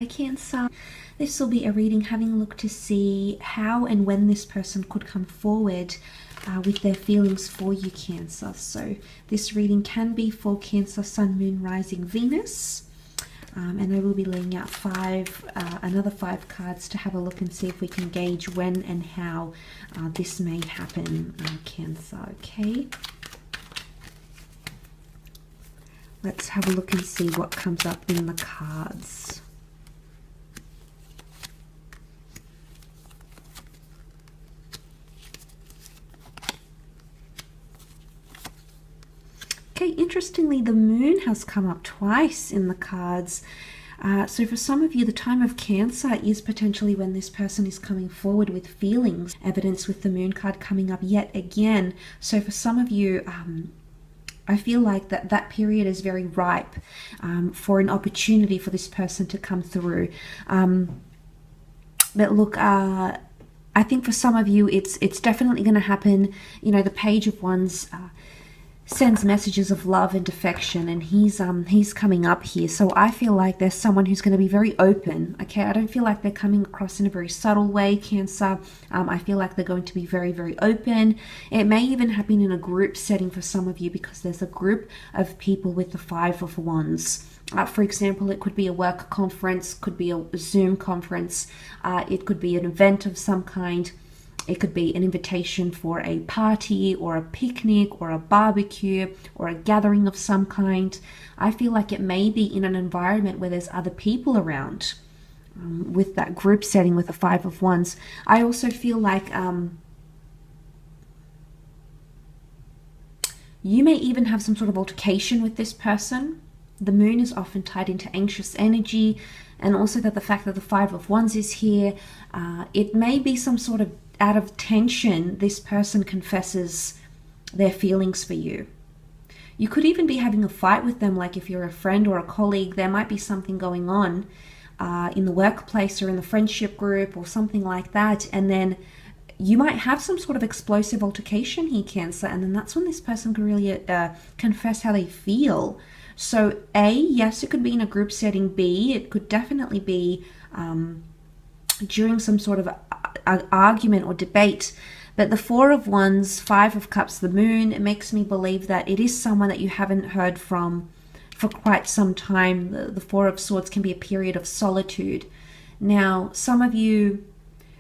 Cancer, this will be a reading having a look to see how and when this person could come forward with their feelings for you, Cancer. So this reading can be for Cancer, Sun, Moon, Rising, Venus. And I will be laying out another five cards to have a look and see if we can gauge when and how this may happen, Cancer, okay? Let's have a look and see what comes up in the cards. Okay, interestingly, the moon has come up twice in the cards. So for some of you, the time of Cancer is potentially when this person is coming forward with feelings. Evidence with the moon card coming up yet again. So for some of you, I feel like that period is very ripe for an opportunity for this person to come through. But look, I think for some of you, it's definitely going to happen. You know, the Page of Wands sends messages of love and affection, and he's coming up here. So I feel like there's someone who's going to be very open. Okay, I don't feel like they're coming across in a very subtle way, Cancer. I feel like they're going to be very, very open. It may even happen in a group setting for some of you, because there's a group of people with the Five of Wands. For example, it could be a work conference, could be a Zoom conference, it could be an event of some kind. It could be an invitation for a party or a picnic or a barbecue or a gathering of some kind. I feel like it may be in an environment where there's other people around with that group setting with the Five of Wands. I also feel like you may even have some sort of altercation with this person. The moon is often tied into anxious energy, and also that the fact that the Five of Wands is here, it may be some sort of out of tension, this person confesses their feelings for you. You could even be having a fight with them, like if you're a friend or a colleague, there might be something going on in the workplace or in the friendship group or something like that, and then you might have some sort of explosive altercation here, Cancer, and then that's when this person can really confess how they feel. So A, yes, it could be in a group setting. B, it could definitely be during some sort of argument or debate. But the Four of Wands, Five of Cups, the moon, it makes me believe that it is someone that you haven't heard from for quite some time. The Four of Swords can be a period of solitude. Now, some of you,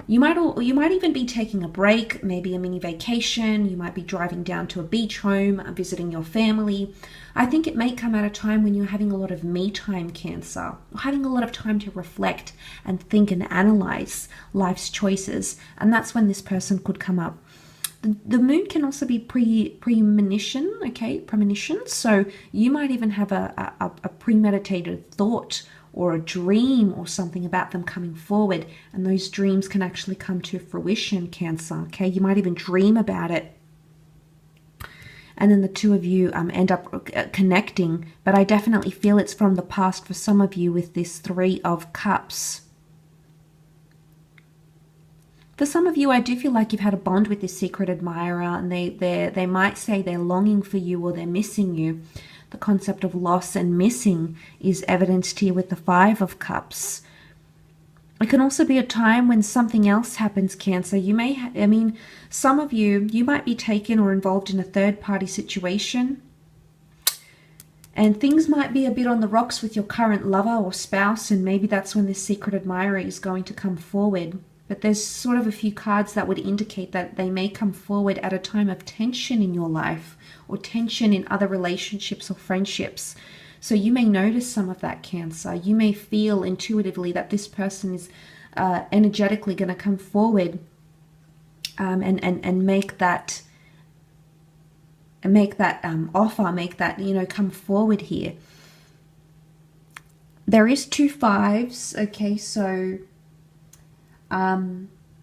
you might even be taking a break, maybe a mini vacation. You might be driving down to a beach home, visiting your family. I think it may come at a time when you're having a lot of me time, Cancer, or having a lot of time to reflect and think and analyze life's choices. And that's when this person could come up. The moon can also be premonition, okay, premonition. So you might even have a premeditated thought or a dream or something about them coming forward, and those dreams can actually come to fruition, Cancer, okay? You might even dream about it, and then the two of you end up connecting. But I definitely feel it's from the past for some of you with this Three of Cups. For some of you, I do feel like you've had a bond with this secret admirer, and they might say they're longing for you or they're missing you. The concept of loss and missing is evidenced here with the Five of Cups. It can also be a time when something else happens, Cancer. You may, some of you might be taken or involved in a third-party situation, and things might be a bit on the rocks with your current lover or spouse, and maybe that's when this secret admirer is going to come forward. But there's sort of a few cards that would indicate that they may come forward at a time of tension in your life, or tension in other relationships or friendships. So you may notice some of that, Cancer. You may feel intuitively that this person is energetically going to come forward and make that offer, make that, come forward here. There is two fives, okay, so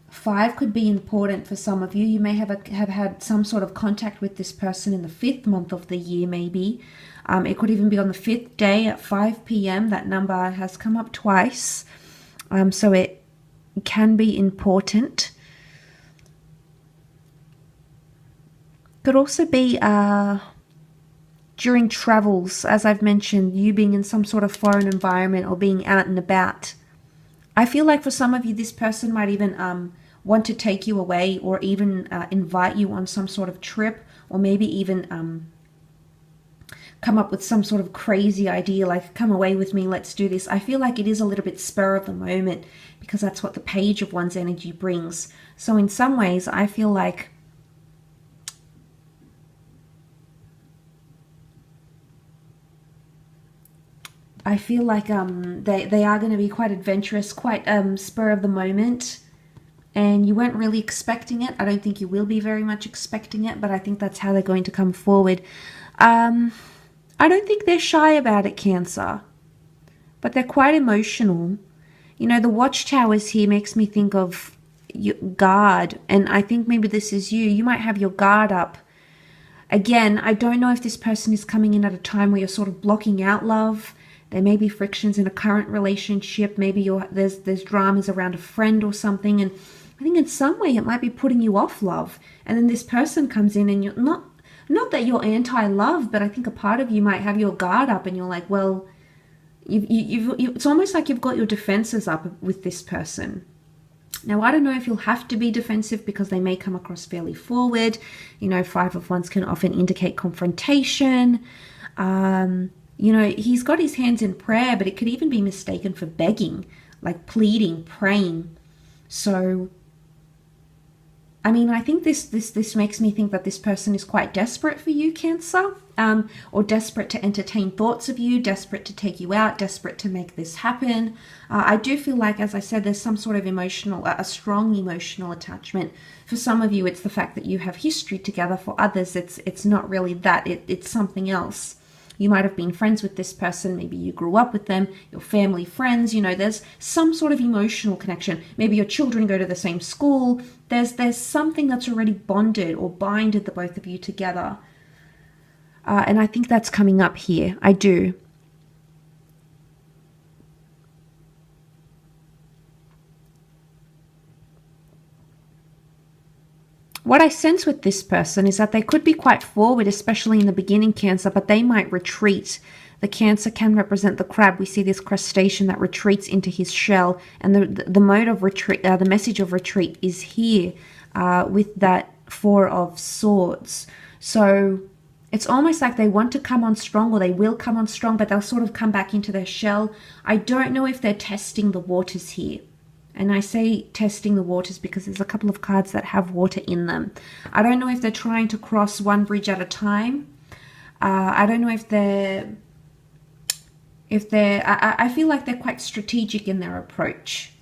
five could be important for some of you. You may have had some sort of contact with this person in the 5th month of the year, maybe. It could even be on the 5th day at 5 p.m. That number has come up twice. So it can be important. Could also be during travels, as I've mentioned, you being in some sort of foreign environment or being out and about I feel like for some of you, this person might even want to take you away, or even invite you on some sort of trip, or maybe even come up with some sort of crazy idea, like, come away with me, let's do this. I feel like it is a little bit spur of the moment, because that's what the Page of Wands energy brings. So in some ways, I feel like they are going to be quite adventurous, quite spur of the moment, and you weren't really expecting it. I don't think you will be very much expecting it, but I think that's how they're going to come forward. I don't think they're shy about it, Cancer, but they're quite emotional. You know, the watchtowers here makes me think of your guard, and I think maybe this is you. You might have your guard up. Again, I don't know if this person is coming in at a time where you're sort of blocking out love. There may be frictions in a current relationship. Maybe there's dramas around a friend or something. And I think in some way it might be putting you off love. And then this person comes in and you're not that you're anti-love, but I think a part of you might have your guard up and you're like, well, it's almost like you've got your defenses up with this person. Now, I don't know if you'll have to be defensive because they may come across fairly forward. You know, Five of Wands can often indicate confrontation. You know, he's got his hands in prayer, but it could even be mistaken for begging, like pleading, praying. So, I mean, I think this makes me think that this person is quite desperate for you, Cancer, or desperate to entertain thoughts of you, desperate to take you out, desperate to make this happen. I do feel like, as I said, there's some sort of a strong emotional attachment. For some of you, it's the fact that you have history together. For others, it's not really that. It's something else. You might have been friends with this person. Maybe you grew up with them, your family, friends. You know, there's some sort of emotional connection. Maybe your children go to the same school. There's something that's already bonded or binded the both of you together. And I think that's coming up here. I do. What I sense with this person is that they could be quite forward, especially in the beginning, Cancer, but they might retreat. The Cancer can represent the crab. We see this crustacean that retreats into his shell, and the mode of retreat, the message of retreat is here with that Four of Swords. So it's almost like they want to come on strong, or they will come on strong, but they'll sort of come back into their shell. I don't know if they're testing the waters here. And I say testing the waters because there's a couple of cards that have water in them. I don't know if they're trying to cross one bridge at a time. I don't know if I feel like they're quite strategic in their approach.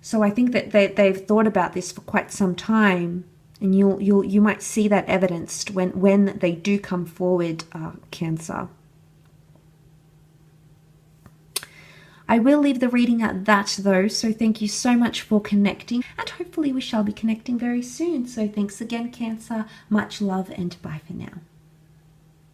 So I think that they've thought about this for quite some time, and you might see that evidenced when they do come forward, Cancer. I will leave the reading at that though, so thank you so much for connecting, and hopefully we shall be connecting very soon. So thanks again, Cancer, much love, and bye for now.